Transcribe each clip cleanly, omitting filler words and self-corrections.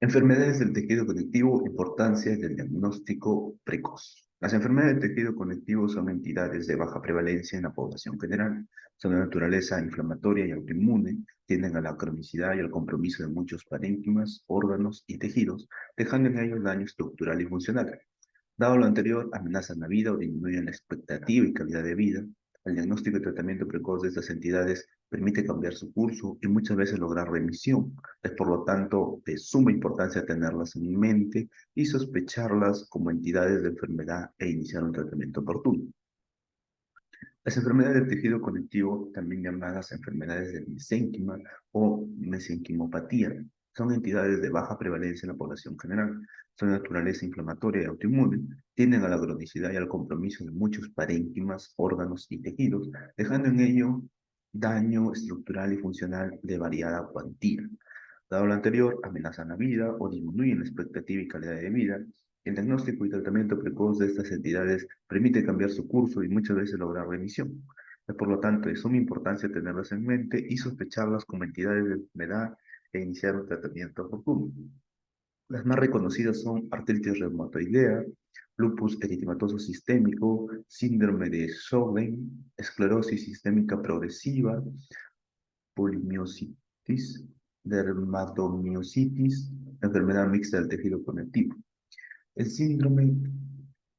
Enfermedades del tejido conectivo, importancia del diagnóstico precoz. Las enfermedades del tejido conectivo son entidades de baja prevalencia en la población general. Son de naturaleza inflamatoria y autoinmune, tienden a la cronicidad y al compromiso de muchos parénquimas, órganos y tejidos, dejando en ellos daño estructural y funcional. Dado lo anterior, amenazan la vida o disminuyen la expectativa y calidad de vida. El diagnóstico y tratamiento precoz de estas entidades permite cambiar su curso y muchas veces lograr remisión. Es por lo tanto de suma importancia tenerlas en mente y sospecharlas como entidades de enfermedad e iniciar un tratamiento oportuno. Las enfermedades del tejido conectivo, también llamadas enfermedades del mesénquima o mesenquimopatía, son entidades de baja prevalencia en la población general. Son de naturaleza inflamatoria y autoinmune, tienden a la cronicidad y al compromiso de muchos parénquimas, órganos y tejidos, dejando en ello daño estructural y funcional de variada cuantía. Dado lo anterior, amenazan la vida o disminuyen la expectativa y calidad de vida. El diagnóstico y tratamiento precoz de estas entidades permite cambiar su curso y muchas veces lograr remisión. Es por lo tanto de suma importancia tenerlas en mente y sospecharlas como entidades de enfermedad e iniciar un tratamiento oportuno. Las más reconocidas son artritis reumatoidea, lupus eritematoso sistémico, síndrome de Sjögren, esclerosis sistémica progresiva, polimiositis, dermatomiositis, enfermedad mixta del tejido conectivo. El síndrome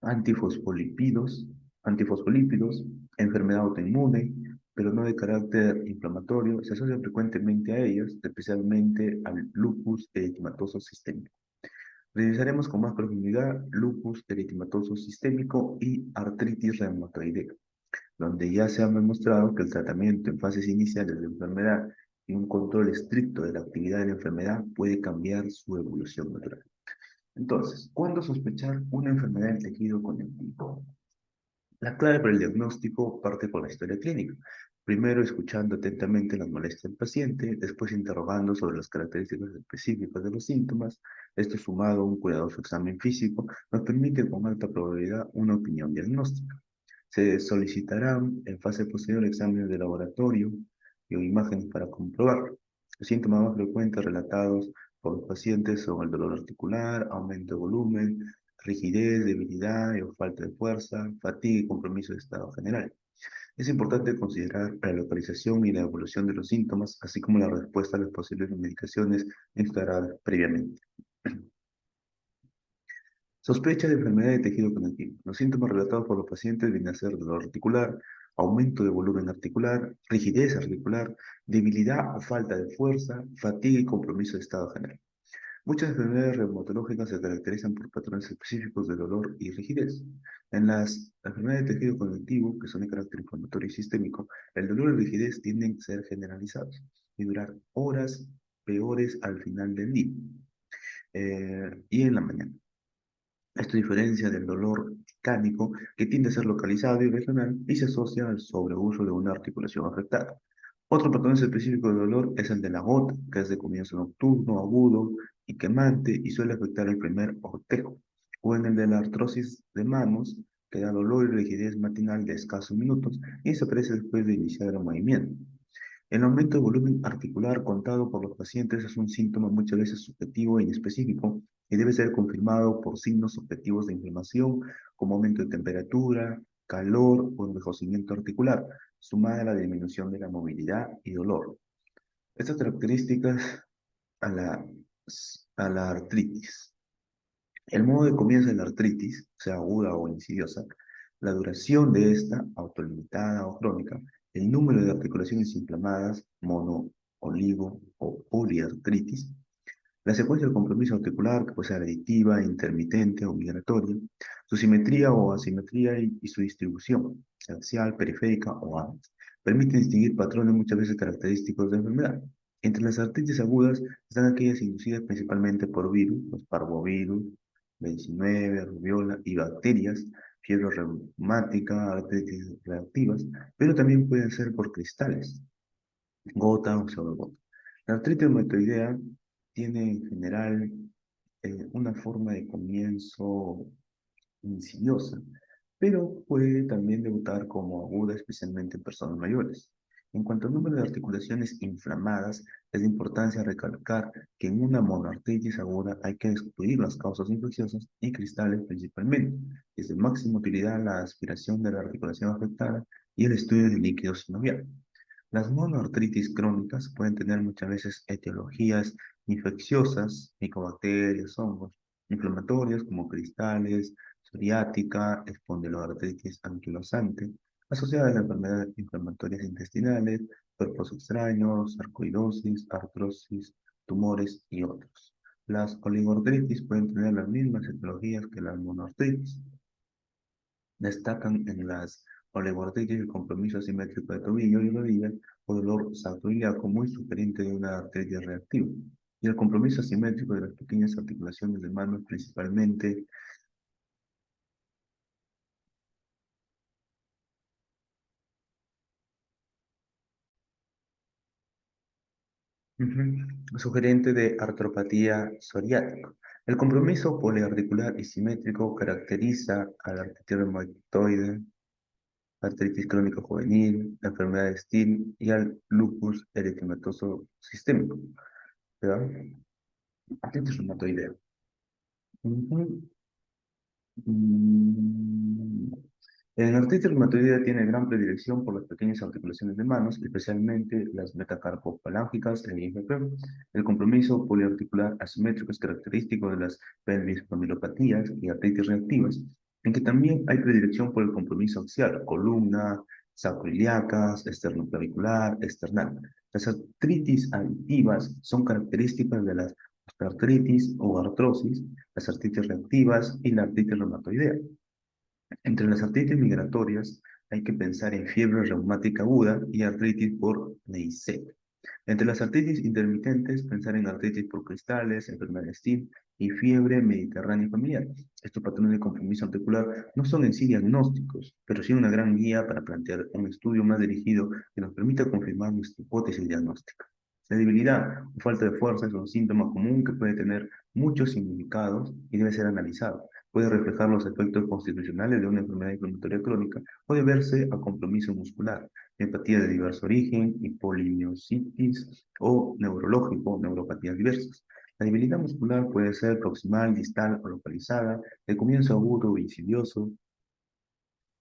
antifosfolípidos, antifosfolípidos, enfermedad autoinmune, pero no de carácter inflamatorio, se asocia frecuentemente a ellas, especialmente al lupus eritematoso sistémico. Revisaremos con más profundidad lupus eritematoso sistémico y artritis reumatoidea, donde ya se ha demostrado que el tratamiento en fases iniciales de la enfermedad y un control estricto de la actividad de la enfermedad puede cambiar su evolución natural. Entonces, ¿cuándo sospechar una enfermedad del tejido conectivo? La clave para el diagnóstico parte por la historia clínica. Primero, escuchando atentamente las molestias del paciente, después interrogando sobre las características específicas de los síntomas. Esto sumado a un cuidadoso examen físico nos permite con alta probabilidad una opinión diagnóstica. Se solicitarán en fase posterior exámenes de laboratorio y imágenes para comprobarlo. Los síntomas más frecuentes relatados por los pacientes son el dolor articular, aumento de volumen, rigidez, debilidad o falta de fuerza, fatiga y compromiso de estado general. Es importante considerar la localización y la evolución de los síntomas, así como la respuesta a las posibles medicaciones instauradas previamente. Sospecha de enfermedad de tejido conectivo. Los síntomas relatados por los pacientes vienen a ser dolor articular, aumento de volumen articular, rigidez articular, debilidad o falta de fuerza, fatiga y compromiso de estado general. Muchas enfermedades reumatológicas se caracterizan por patrones específicos de dolor y rigidez. En las enfermedades de tejido conectivo, que son de carácter inflamatorio y sistémico, el dolor y rigidez tienden a ser generalizados y durar horas peores al final del día y en la mañana. Esto diferencia del dolor titánico, que tiende a ser localizado y regional y se asocia al sobreuso de una articulación afectada. Otro patrón específico de dolor es el de la gota, que es de comienzo nocturno, agudo y quemante y suele afectar el primer cortejo, o en el de la artrosis de manos, que da dolor y rigidez matinal de escasos minutos y se aparece después de iniciar el movimiento. El aumento de volumen articular contado por los pacientes es un síntoma muchas veces subjetivo e inespecífico y debe ser confirmado por signos objetivos de inflamación como aumento de temperatura, calor o envejecimiento articular, sumada a la disminución de la movilidad y dolor. Estas características a la, a la artritis. El modo de comienzo de la artritis, sea aguda o insidiosa, la duración de esta, autolimitada o crónica, el número de articulaciones inflamadas, mono, oligo o poliartritis, la secuencia del compromiso articular, que puede ser aditiva, intermitente o migratoria, su simetría o asimetría y su distribución, axial, periférica o ambas, permite distinguir patrones muchas veces característicos de enfermedad. Entre las artritis agudas están aquellas inducidas principalmente por virus, los parvovirus, B19, rubiola y bacterias, fiebre reumática, artritis reactivas, pero también pueden ser por cristales, gota o pseudogota. La artritis reumatoidea tiene en general una forma de comienzo insidiosa, pero puede también debutar como aguda, especialmente en personas mayores. En cuanto al número de articulaciones inflamadas, es de importancia recalcar que en una monoartritis aguda hay que excluir las causas infecciosas y cristales principalmente. Es de máxima utilidad la aspiración de la articulación afectada y el estudio del líquido sinovial. Las monoartritis crónicas pueden tener muchas veces etiologías infecciosas, micobacterias, hongos, inflamatorias como cristales, psoriática, espondiloartritis anquilosante, asociadas a enfermedades inflamatorias intestinales, cuerpos extraños, sarcoidosis, artrosis, tumores y otros. Las oligoartritis pueden tener las mismas etiologías que las monoartritis. Destacan en las oligoartritis el compromiso asimétrico de tobillo y rodilla o dolor sacroiliaco muy sugerente de una artritis reactiva, y el compromiso asimétrico de las pequeñas articulaciones de manos principalmente. Sugerente de artropatía psoriática. El compromiso poliarticular y simétrico caracteriza a la artritis reumatoide, artritis crónica juvenil, la enfermedad de Still y al lupus eritematoso sistémico. ¿Verdad? Artritis reumatoidea. Ujú. Mm, En artritis reumatoidea tiene gran predilección por las pequeñas articulaciones de manos, especialmente las metacarpofalángicas e IFP. El compromiso poliarticular asimétrico es característico de las pelvis y artritis reactivas, en que también hay predilección por el compromiso axial, columna, sacroiliacas, esternoclavicular, external. Las artritis aditivas son características de las artritis o artrosis, las artritis reactivas y la artritis reumatoidea. Entre las artritis migratorias hay que pensar en fiebre reumática aguda y artritis por Neisseria. Entre las artritis intermitentes, pensar en artritis por cristales, enfermedad de Still y fiebre mediterránea familiar. Estos patrones de compromiso articular no son en sí diagnósticos, pero sí una gran guía para plantear un estudio más dirigido que nos permita confirmar nuestra hipótesis diagnóstica. La debilidad o falta de fuerza es un síntoma común que puede tener muchos significados y debe ser analizado. Puede reflejar los efectos constitucionales de una enfermedad inflamatoria crónica o deberse a compromiso muscular, empatía de diverso origen y polimiositis o neurológico, neuropatías diversas. La debilidad muscular puede ser proximal, distal o localizada, de comienzo agudo o insidioso,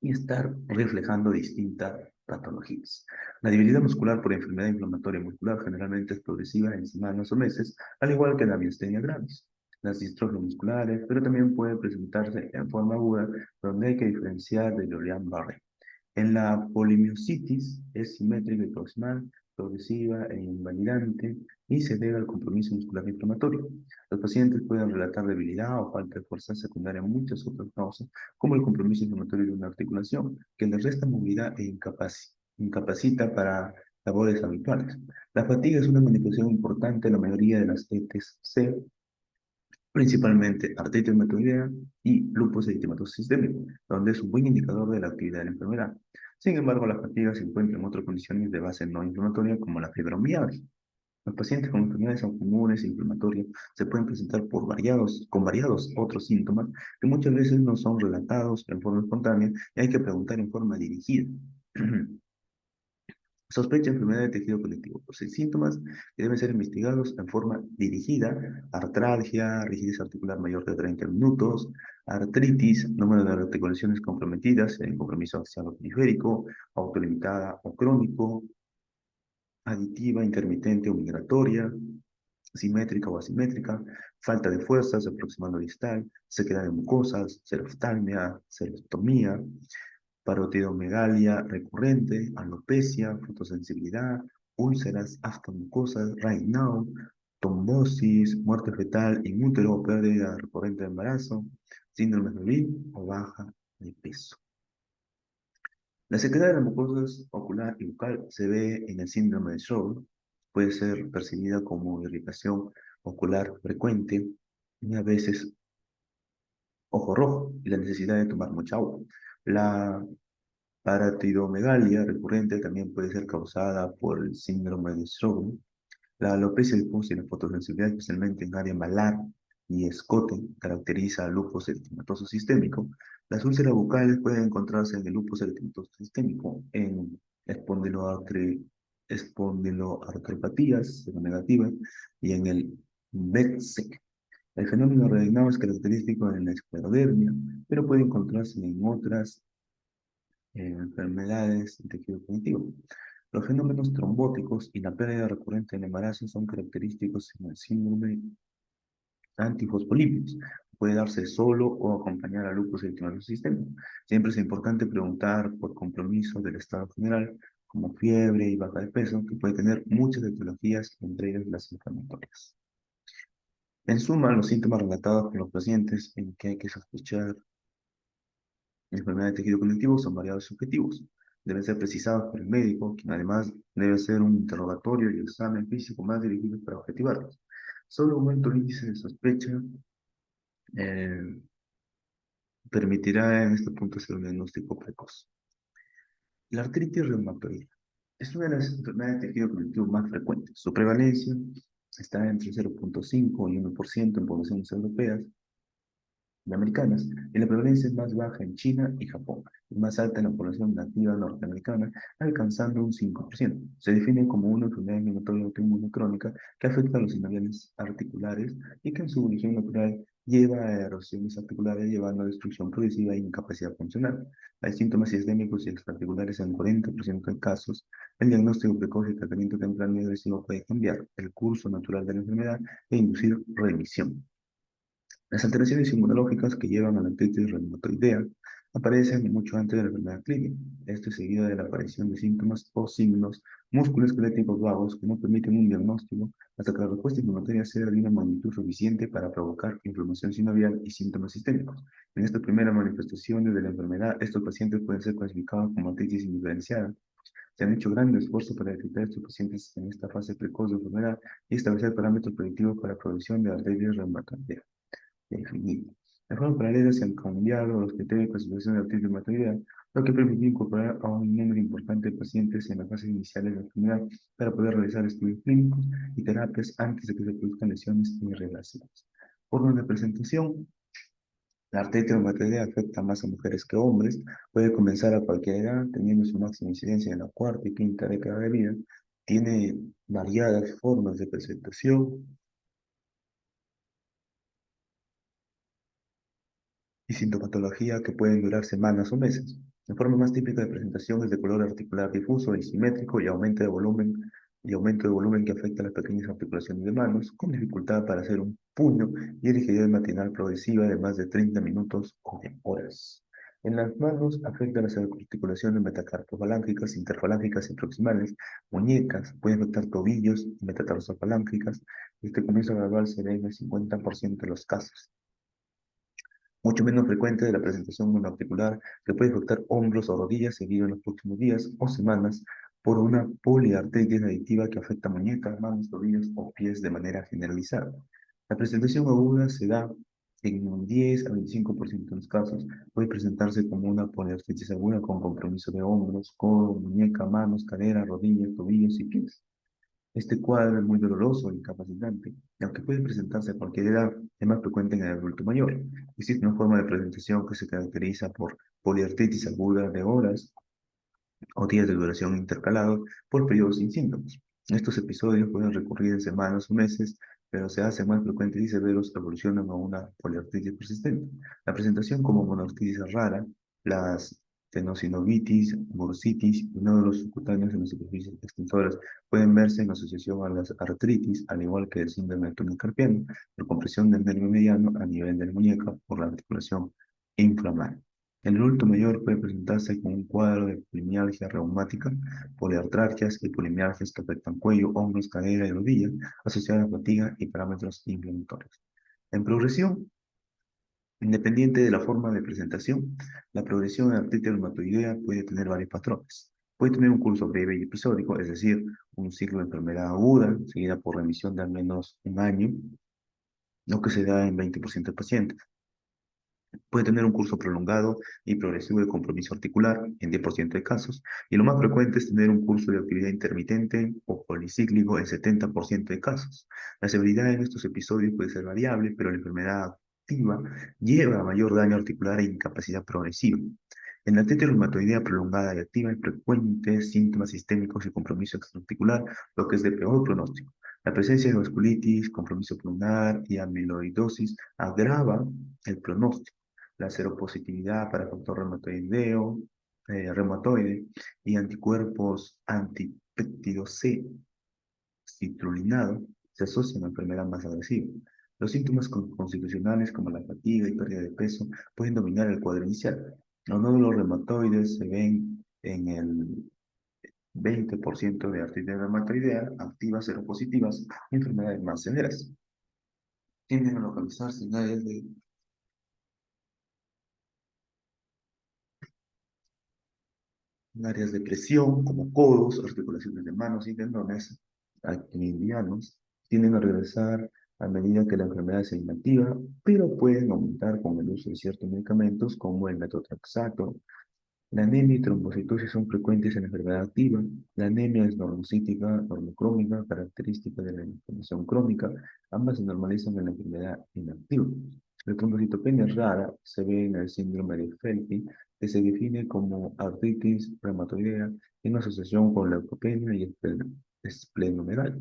y estar reflejando distintas patologías. La debilidad muscular por enfermedad inflamatoria muscular generalmente es progresiva en semanas o meses, al igual que la miastenia gravis. Las distrofias musculares, pero también puede presentarse en forma aguda, donde hay que diferenciar de Guillain-Barré. En la polimiositis es simétrica y proximal, progresiva e invalidante y se debe al compromiso muscular inflamatorio. Los pacientes pueden relatar debilidad o falta de fuerza secundaria a muchas otras causas, como el compromiso inflamatorio de una articulación, que les resta movilidad e incapacita para labores habituales. La fatiga es una manifestación importante en la mayoría de las ETC, principalmente artritis reumatoidea y lupus eritematoso sistémico, donde es un buen indicador de la actividad de la enfermedad. Sin embargo, la fatiga se encuentra en otras condiciones de base no inflamatoria como la fibromialgia. Los pacientes con enfermedades autoinmunes e inflamatorias se pueden presentar con variados otros síntomas que muchas veces no son relatados en forma espontánea y hay que preguntar en forma dirigida. Sospecha de enfermedad de tejido conectivo. Los síntomas que deben ser investigados en forma dirigida: artralgia, rigidez articular mayor de 30 minutos, artritis, número de articulaciones comprometidas, el compromiso axial o periférico, autolimitada o crónico, aditiva, intermitente o migratoria, simétrica o asimétrica, falta de fuerzas, aproximando distal, sequedad de mucosas, xeroftalmia, xerostomía, parotidomegalia recurrente, alopecia, fotosensibilidad, úlceras aftomucosas, Raynaud, trombosis, muerte fetal in útero, pérdida recurrente de embarazo, síndrome de Levy o baja de peso. La sequedad de las mucosas ocular y bucal se ve en el síndrome de Sjögren, puede ser percibida como irritación ocular frecuente y a veces ojo rojo y la necesidad de tomar mucha agua. La paratidomegalia recurrente también puede ser causada por el síndrome de Sjögren. La alopecia difusa y la fotosensibilidad, especialmente en área malar y escote, caracteriza al lupus eritematoso sistémico. Las úlceras bucales pueden encontrarse en el lupus eritematoso sistémico, en espondiloartritis espondiloartropatías seronegativas y en el BEDSEC. El fenómeno reanimado es característico en la esclerodermia, pero puede encontrarse en otras enfermedades del tejido cognitivo. Los fenómenos trombóticos y la pérdida recurrente en el embarazo son característicos en el síndrome antifosfolípidos. Puede darse solo o acompañar a lupus eritematoso sistémico. Siempre es importante preguntar por compromiso del estado general, como fiebre y baja de peso, que puede tener muchas etiologías, entre ellas las inflamatorias. En suma, los síntomas relatados por los pacientes en que hay que sospechar enfermedad de tejido conectivo son variados y subjetivos. Deben ser precisados por el médico, quien además debe hacer un interrogatorio y examen físico más dirigido para objetivarlos. Solo un alto índice de sospecha eh, permitirá en este punto hacer un diagnóstico precoz. La artritis reumatoide es una de las enfermedades de tejido conectivo más frecuentes. Su prevalencia está entre 0,5 y 1% en poblaciones europeas y americanas, y la prevalencia es más baja en China y Japón, y más alta en la población nativa norteamericana, alcanzando un 5%. Se define como una enfermedad inflamatoria autoinmune crónica que afecta a los sinoviales articulares y que en su origen natural lleva a erosiones articulares, llevando a destrucción progresiva e incapacidad funcional. Hay síntomas sistémicos y extraarticulares en 40% de casos. El diagnóstico precoz y tratamiento temprano y agresivo puede cambiar el curso natural de la enfermedad e inducir remisión. Las alteraciones inmunológicas que llevan a la artritis reumatoidea aparecen mucho antes de la enfermedad clínica. Esto es seguido de la aparición de síntomas o signos musculoesqueléticos vagos que no permiten un diagnóstico hasta que la respuesta inflamatoria sea de una magnitud suficiente para provocar inflamación sinovial y síntomas sistémicos. En estas primeras manifestaciones de la enfermedad, estos pacientes pueden ser clasificados como artritis indiferenciada. Se han hecho grandes esfuerzos para detectar a estos pacientes en esta fase precoz de enfermedad y establecer parámetros predictivos para la prevención de artritis reumatoidea definido. De forma paralela se han cambiado los criterios de clasificación de artritis reumatoidea, lo que permitió incorporar a un número importante de pacientes en la fase inicial de la enfermedad para poder realizar estudios clínicos y terapias antes de que se produzcan lesiones irreversibles. Por una presentación, la artritis reumatoidea afecta más a mujeres que a hombres, puede comenzar a cualquier edad, teniendo su máxima incidencia en la cuarta y quinta década de vida, tiene variadas formas de presentación y sintomatología que pueden durar semanas o meses. La forma más típica de presentación es de color articular difuso y simétrico y aumento de volumen que afecta a las pequeñas articulaciones de manos, con dificultad para hacer un puño y rigidez matinal progresiva de más de 30 minutos o de horas. En las manos afecta las articulaciones metacarpofalángicas, interfalángicas y proximales, muñecas, puede afectar tobillos y metatarsofalángicas. Este comienzo gradual se ve en el 50% de los casos, mucho menos frecuente de la presentación monoarticular que puede afectar hombros o rodillas seguido en los próximos días o semanas por una poliartritis aditiva que afecta muñecas, manos, tobillos o pies de manera generalizada. La presentación aguda se da en un 10 a 25% de los casos. Puede presentarse como una poliartritis aguda con compromiso de hombros, codo, muñeca, manos, cadera, rodillas, tobillos y pies. Este cuadro es muy doloroso e incapacitante, y aunque puede presentarse a cualquier edad, es más frecuente en el adulto mayor. Existe una forma de presentación que se caracteriza por poliartritis aguda de horas o días de duración intercalados por periodos sin síntomas. Estos episodios pueden recurrir en semanas o meses, pero se hacen más frecuentes y severos, evolucionan a una poliartritis persistente. La presentación como monoartritis es rara, las tenosinovitis, bursitis y nódulos subcutáneos en las superficies extensoras pueden verse en asociación a las artritis, al igual que el síndrome de túnel carpiano, por compresión del nervio mediano a nivel de la muñeca por la articulación inflamada. El adulto mayor puede presentarse con un cuadro de polimialgia reumática, poliartralgias y polimialgias que afectan cuello, hombros, cadera y rodillas, asociadas a fatiga y parámetros inflamatorios. En progresión, independiente de la forma de presentación, la progresión de artritis reumatoidea puede tener varios patrones. Puede tener un curso breve y episódico, es decir, un ciclo de enfermedad aguda, seguida por remisión de al menos un año, lo que se da en 20% de pacientes. Puede tener un curso prolongado y progresivo de compromiso articular en 10% de casos, y lo más frecuente es tener un curso de actividad intermitente o policíclico en 70% de casos. La severidad en estos episodios puede ser variable, pero la enfermedad activa lleva a mayor daño articular e incapacidad progresiva. En la artritis reumatoidea prolongada y activa hay frecuentes síntomas sistémicos y compromiso extraarticular, lo que es de peor pronóstico. La presencia de vasculitis, compromiso pulmonar y amiloidosis agrava el pronóstico. La seropositividad para factor reumatoide y anticuerpos antipéptido C citrulinado se asocian a enfermedad más agresiva. Los síntomas constitucionales como la fatiga y pérdida de peso pueden dominar el cuadro inicial. Los nódulos reumatoides se ven en el 20% de artritis reumatoidea, activas seropositivas y enfermedades más severas. Tienden a localizarse en áreas de presión, como codos, articulaciones de manos y tendones activianos, tienden a regresar a medida que la enfermedad se inactiva, pero pueden aumentar con el uso de ciertos medicamentos como el metotrexato. La anemia y trombocitosis son frecuentes en la enfermedad activa. La anemia es normocítica, normocrómica, característica de la inflamación crónica. Ambas se normalizan en la enfermedad inactiva. La trombocitopenia rara se ve en el síndrome de Felty, que se define como artritis reumatoidea en asociación con leucopenia y esplenomegalia.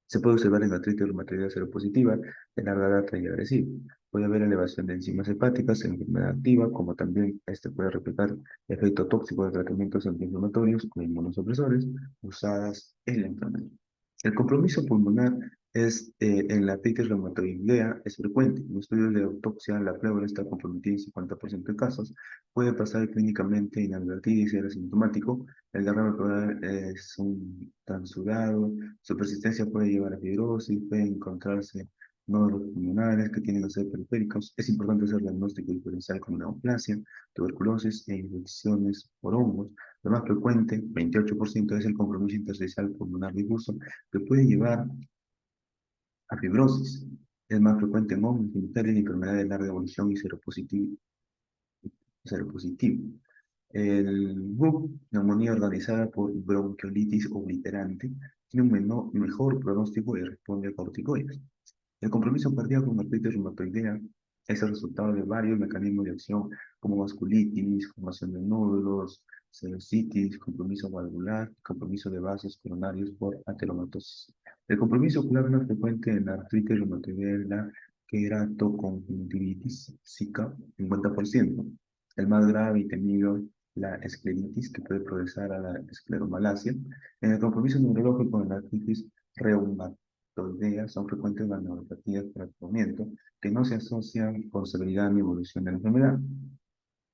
Se puede observar en artritis reumatoidea seropositiva de larga data y agresiva. Puede haber elevación de enzimas hepáticas en enfermedad activa, como también este puede replicar efecto tóxico de tratamientos antiinflamatorios o inmunosupresores usadas en la enfermedad. El compromiso pulmonar en la artritis reumatoidea es frecuente. En estudios de autopsia, la pleura está comprometida en 50% de casos. Puede pasar clínicamente inadvertido y ser asintomático. El derrame pleural es un transurado. Su persistencia puede llevar a fibrosis, puede encontrarse nódulos pulmonares que tienen que ser periféricos. Es importante hacer diagnóstico diferencial con neoplasia, tuberculosis e infecciones por hongos. Lo más frecuente, 28%, es el compromiso intersticial pulmonar difuso, que puede llevar a fibrosis. Es más frecuente en hombres y mujeres y enfermedades de larga evolución y seropositivo. El BUC, neumonía organizada por bronquiolitis obliterante, tiene un mejor pronóstico y responde a corticoides. El compromiso cardíaco con artritis reumatoidea es el resultado de varios mecanismos de acción como vasculitis, formación de nódulos, celositis, compromiso valvular, compromiso de vasos coronarios por ateromatosis. El compromiso ocular más frecuente en la artritis reumatoidea es la queratoconjuntivitis, SICA, 50%. El más grave y temido, la escleritis, que puede progresar a la escleromalacia. En el compromiso neurológico en la artritis reumatoidea son frecuentes las neuropatías por tratamiento que no se asocian con severidad ni evolución de la enfermedad,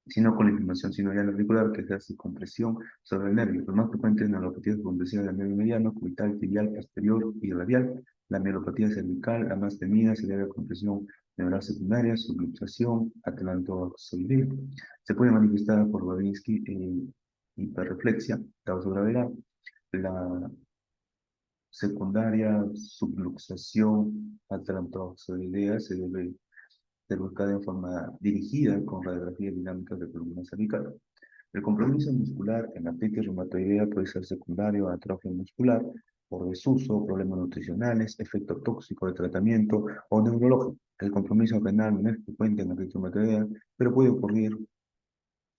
sino con la inflamación sinovial articular que ejerce compresión sobre el nervio. Los más frecuentes neuropatías comprensivas del nervio mediano, cubital, tibial, posterior y radial. La neuropatía cervical, la más temida, se debe a compresión neural secundaria, subluxación, atlantoxoidea. Se puede manifestar por Babinski en hiperreflexia, causa gravedad. La secundaria subluxación atlantoxoidea se debe ser buscada en forma dirigida con radiografías dinámicas de columna cervical. El compromiso muscular en la artritis reumatoidea puede ser secundario a atrofia muscular por desuso, problemas nutricionales, efecto tóxico de tratamiento o neurológico. El compromiso renal no es frecuente en la artritis reumatoidea, pero puede ocurrir.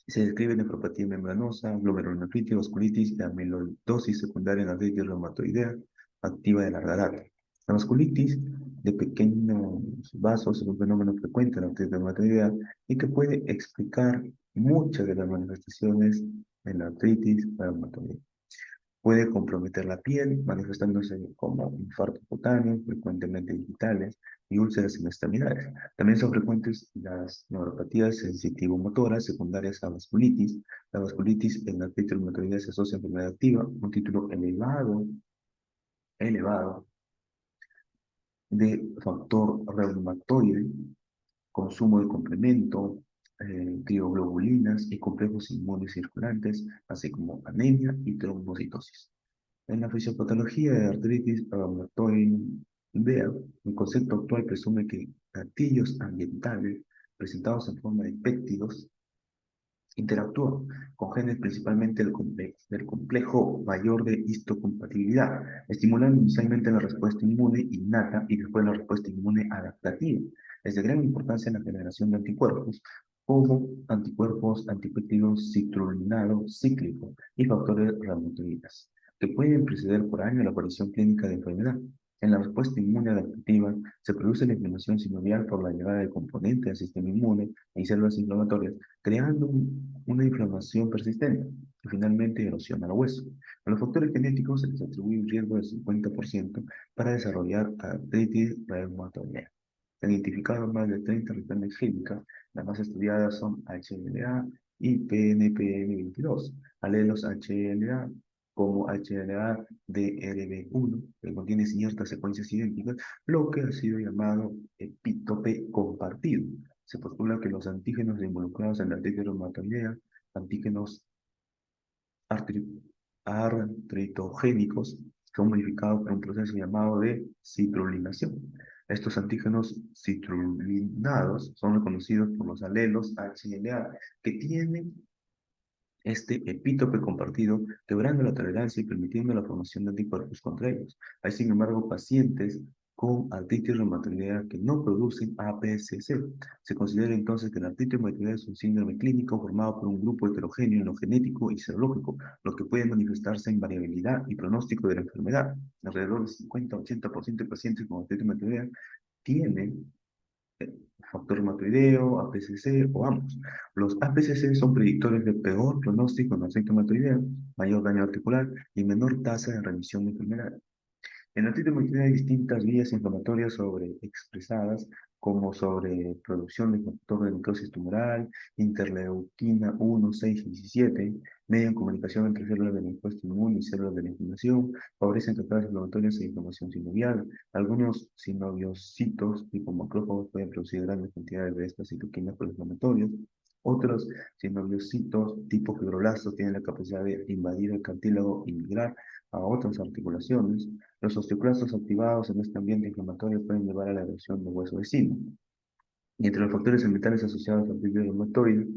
Se describe nefropatía membranosa, glomerulonefritis, vasculitis y amiloidosis secundaria en artritis reumatoidea activa de larga data. La vasculitis de pequeños vasos es un fenómeno frecuente en la artritis reumatoidea y que puede explicar muchas de las manifestaciones en la artritis reumatoidea. Puede comprometer la piel, manifestándose como infarto cutáneo, frecuentemente digitales, y úlceras en extremidades. También son frecuentes las neuropatías sensitivo-motoras secundarias a vasculitis. La vasculitis en la artritis reumatoidea se asocia a enfermedad activa, un título elevado de factor reumatoide, consumo de complemento, crioglobulinas y complejos inmunes circulantes, así como anemia y trombocitosis. En la fisiopatología de artritis reumatoidea, el concepto actual presume que gatillos ambientales presentados en forma de péptidos interactúan con genes principalmente del complejo mayor de histocompatibilidad, estimulando inicialmente la respuesta inmune innata y después la respuesta inmune adaptativa. Es de gran importancia en la generación de anticuerpos, como anticuerpos antipéptidos citrulinados cíclicos y factores reumatoides, que pueden preceder por año la aparición clínica de enfermedad. En la respuesta inmune adaptativa se produce la inflamación sinovial por la llegada de componentes del sistema inmune y células inflamatorias, creando una inflamación persistente y finalmente erosiona el hueso. A los factores genéticos se les atribuye un riesgo del 50% para desarrollar artritis reumatoidea. Se han identificado más de 30 regiones génicas. Las más estudiadas son HLA y PNPM22, alelos HLA como HLA-DRB1, que contiene ciertas secuencias idénticas, lo que ha sido llamado epítope compartido. Se postula que los antígenos involucrados en la artritis reumatoidea, antígenos artritogénicos, son modificados por un proceso llamado de citrulinación. Estos antígenos citrulinados son reconocidos por los alelos HLA que tienen este epítope compartido, quebrando la tolerancia y permitiendo la formación de anticuerpos contra ellos. Hay, sin embargo, pacientes con artritis reumatoidea que no producen APSC. Se considera entonces que la artritis reumatoidea es un síndrome clínico formado por un grupo heterogéneo en lo genético y serológico, lo que puede manifestarse en variabilidad y pronóstico de la enfermedad. Alrededor del 50-80% de pacientes con artritis reumatoidea tienen factor reumatoideo, APCC o ambos. Los APCC son predictores de peor pronóstico en artritis reumatoidea, mayor daño articular y menor tasa de remisión de enfermedad. En la artritis reumatoidea hay distintas vías inflamatorias sobreexpresadas, como sobre producción de factor de necrosis tumoral, interleuquina 1, 6 y 17, median comunicación entre células del linfocisto inmune y células de la inflamación, favorecen capacidades inflamatorias e inflamación sinovial. Algunos sinoviocitos tipo macrófagos pueden producir grandes cantidades de estas citoquinas proinflamatorias. Otros sinoviocitos tipo fibroblastos tienen la capacidad de invadir el cartílago y migrar a otras articulaciones. Los osteoclastos activados en este ambiente inflamatorio pueden llevar a la erosión del hueso vecino. Y entre los factores ambientales asociados al artritis reumatoide,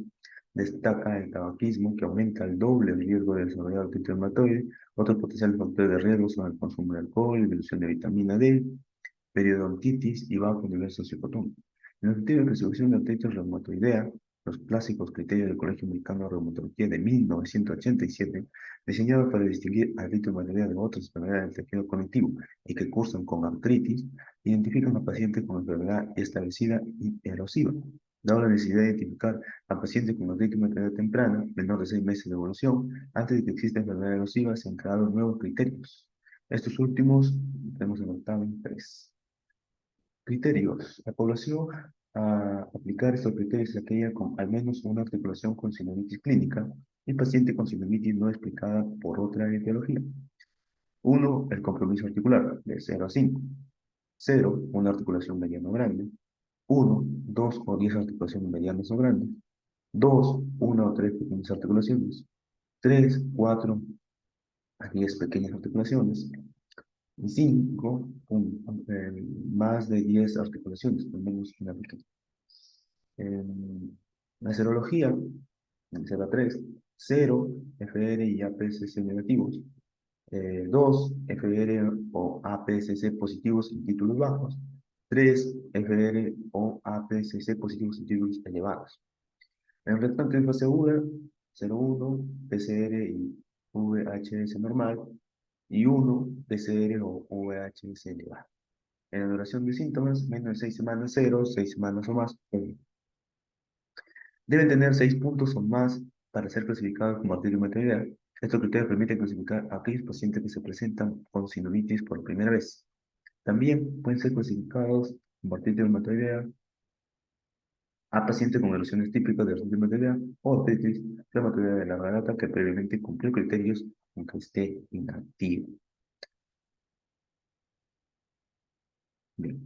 destaca el tabaquismo, que aumenta el doble el riesgo de desarrollar artritis reumatoide. Otros potenciales factores de riesgo son el consumo de alcohol, dilución de vitamina D, periodontitis y bajo nivel socioeconómico. En el sentido de resolución de artritis reumatoidea, los clásicos criterios del Colegio Americano de Reumatología de 1987, diseñados para distinguir artritis reumatoidea de otras enfermedades del tejido conectivo y que cursan con artritis, identifican a pacientes con enfermedad establecida y erosiva. Dado la necesidad de identificar a pacientes con artritis reumatoidea temprana, menor de 6 meses de evolución, antes de que exista enfermedad erosiva, se han creado nuevos criterios. Estos últimos tenemos en octavo en 3. Criterios. La población a aplicar estos criterios es aquella con al menos una articulación con sinovitis clínica y paciente con sinovitis no explicada por otra etiología. 1. El compromiso articular, de 0 a 5. 0. Una articulación mediana o grande. 1, 2 o 10 articulaciones medianas o grandes. 2, 1 o 3 pequeñas articulaciones. 3, 4 a 10 pequeñas articulaciones. Y 5, más de 10 articulaciones, al menos una pequeña. La serología, en 0 a 3, 0, FR y APCC negativos, 2, FR o APCC positivos en títulos bajos, 3, FR o APCC positivos en títulos elevados. En el restante de fase aguda, 0,1, PCR y VHS normal, y 1, PCR o VHS elevado. En la duración de síntomas, menos de 6 semanas, 0, 6 semanas o más, 1. Deben tener 6 puntos o más para ser clasificados como artritis reumatoidea. Estos criterios permiten clasificar a aquellos pacientes que se presentan con sinovitis por primera vez. También pueden ser clasificados como artritis reumatoidea a pacientes con erosiones típicas de artritis reumatoidea o artritis reumatoidea de larga data que previamente cumplió criterios aunque esté inactivo. Bien.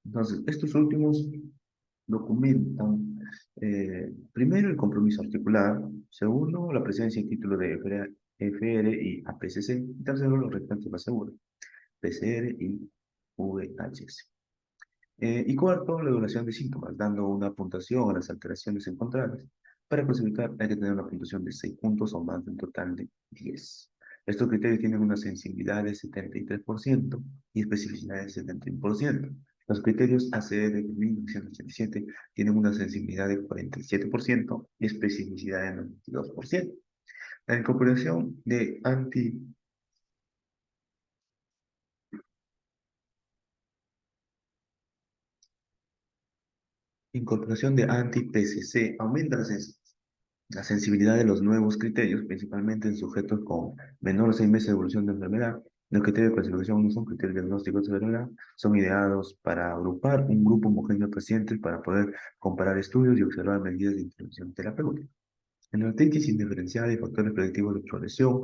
Entonces, estos últimos documentan, primero, el compromiso articular; segundo, la presencia y título de FR y APCC; y tercero, los restantes más seguros, PCR y VHS. Y cuarto, la duración de síntomas, dando una puntuación a las alteraciones encontradas. Para clasificar hay que tener una puntuación de 6 puntos o más del total de 10. Estos criterios tienen una sensibilidad de 73% y especificidad de 71%. Los criterios ACE de 1987 tienen una sensibilidad de 47% y especificidad de 92%. La incorporación de anti-PCC aumenta la sensibilidad de los nuevos criterios, principalmente en sujetos con menor de 6 meses de evolución de enfermedad. Los criterios de clasificación no son criterios diagnósticos de enfermedad, son ideados para agrupar un grupo homogéneo de pacientes para poder comparar estudios y observar medidas de intervención terapéutica. En la artritis indiferenciada y factores predictivos de progresión,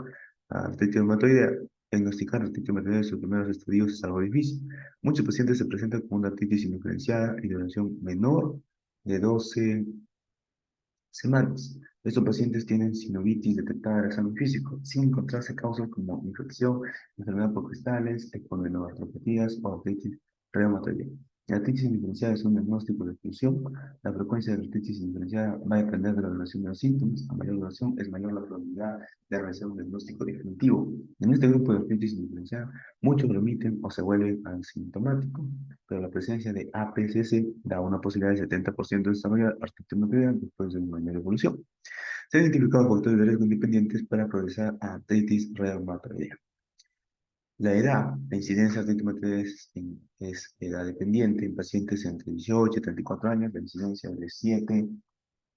artritis reumatoidea, diagnosticar artritis reumatoidea en sus primeros estadios es algo difícil. Muchos pacientes se presentan con una artritis indiferenciada y duración menor de 12 semanas. Estos pacientes tienen sinovitis detectada en el examen físico, sin encontrarse causas como infección, enfermedad por cristales, econoartropatías o artritis reumatoide. La artritis indiferenciada es un diagnóstico de exclusión. La frecuencia de la artritis indiferenciada va a depender de la duración de los síntomas. A mayor duración es mayor la probabilidad de realizar un diagnóstico definitivo. En este grupo de artritis indiferenciada, muchos remiten o se vuelven asintomáticos, pero la presencia de APCC da una posibilidad de 70% de desarrollar artritis reumatoidea después de una mayor evolución. Se han identificado factores de riesgo independientes para progresar a artritis reumatoidea. La edad, la incidencia de artritis reumatoidea es edad dependiente en pacientes entre 18 y 34 años, la incidencia de 7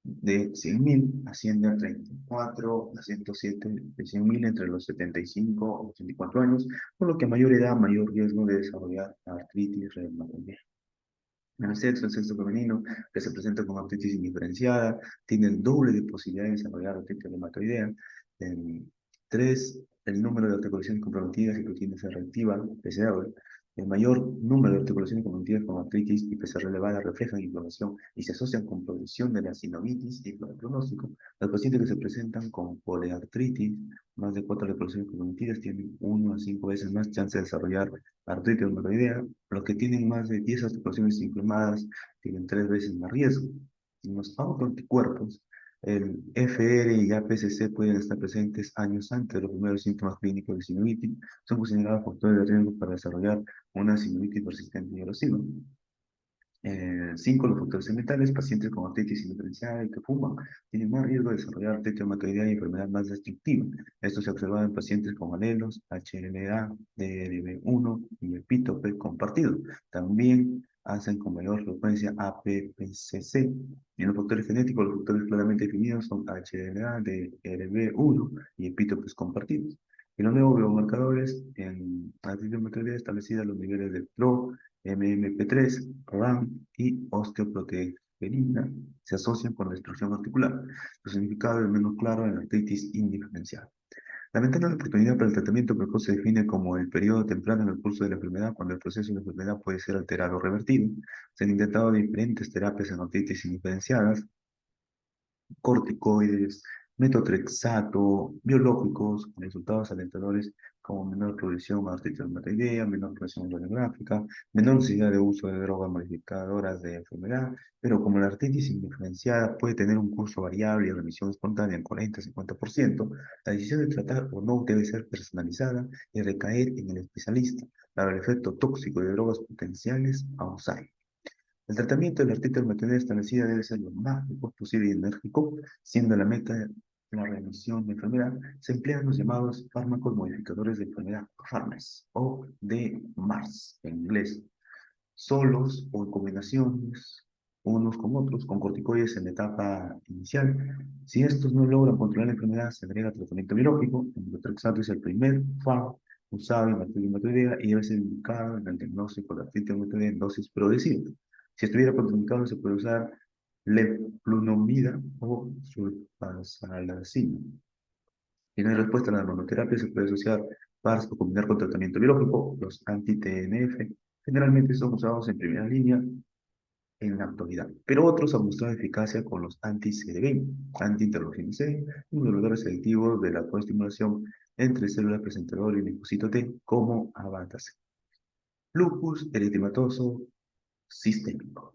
de 100.000 asciende a 34 a 107 de 100.000 entre los 75 y 84 años, por lo que a mayor edad, mayor riesgo de desarrollar artritis reumatoidea. El sexo femenino, que se presenta con artritis indiferenciada, tiene el doble de posibilidades de desarrollar artritis reumatoidea. Tres, el número de articulaciones comprometidas y proteínas C reactiva, PCR. El mayor número de articulaciones comprometidas con artritis y PCR elevada reflejan inflamación y se asocian con progresión de la sinovitis y por el pronóstico. Los pacientes que se presentan con poliartritis, más de 4 articulaciones comprometidas, tienen 1 a 5 veces más chance de desarrollar artritis reumatoidea. Los que tienen más de 10 articulaciones inflamadas tienen 3 veces más riesgo. En los autoanticuerpos, el FR y APCC pueden estar presentes años antes de los primeros síntomas clínicos de sinovitis. Son considerados factores de riesgo para desarrollar una sinovitis persistente y erosiva. 5. Los factores ambientales. Pacientes con artritis indiferenciada y que fuman tienen más riesgo de desarrollar artritis reumatoidea y enfermedad más destructiva. Esto se ha observado en pacientes con alelos, HLA, DRB1 y epítope compartido. También hacen con mayor frecuencia APPCC. Y en los factores genéticos, los factores claramente definidos son HLA, DRB1 y epítopes compartidos. Y los nuevos biomarcadores en artritis reumatoidea establecidos los niveles de PRO, MMP3, RAM y osteoproteína se asocian con la destrucción articular. Su significado es menos claro en la artritis indiferenciada. La ventana de oportunidad para el tratamiento precoz se define como el periodo temprano en el curso de la enfermedad cuando el proceso de la enfermedad puede ser alterado o revertido. Se han intentado diferentes terapias en artritis indiferenciadas, corticoides, metotrexato, biológicos, con resultados alentadores como menor progresión a artritis reumatoidea, menor progresión radiográfica, menor necesidad de uso de drogas modificadoras de enfermedad, pero como la artritis indiferenciada puede tener un curso variable y remisión espontánea en 40-50%, la decisión de tratar o no debe ser personalizada y recaer en el especialista, dado el efecto tóxico de drogas potenciales a usar. El tratamiento de la artritis reumatoidea establecida debe ser lo más precoz posible y enérgico, siendo la meta la remisión de enfermedad. Se emplean los llamados fármacos modificadores de enfermedad, FARMAS, o de MARS en inglés, solos o en combinaciones unos con otros, con corticoides en la etapa inicial. Si estos no logran controlar la enfermedad, se agrega tratamiento biológico. El metotrexato es el primer fármaco usado en la artritis reumatoidea y debe ser indicado en el diagnóstico de artritis reumatoidea en dosis progresiva. Si estuviera contraindicado, se puede usar leflunomida o sulfasalazina. Si no hay respuesta a la monoterapia, se puede asociar PARS o combinar con tratamiento biológico. Los anti-TNF generalmente son usados en primera línea en la actualidad, pero otros han mostrado eficacia con los anti-CDB, anti-interleukin C, inhibidores selectivos de la coestimulación entre células presentadoras y linfocito T, como Avantacin. Lupus eritematoso sistémico.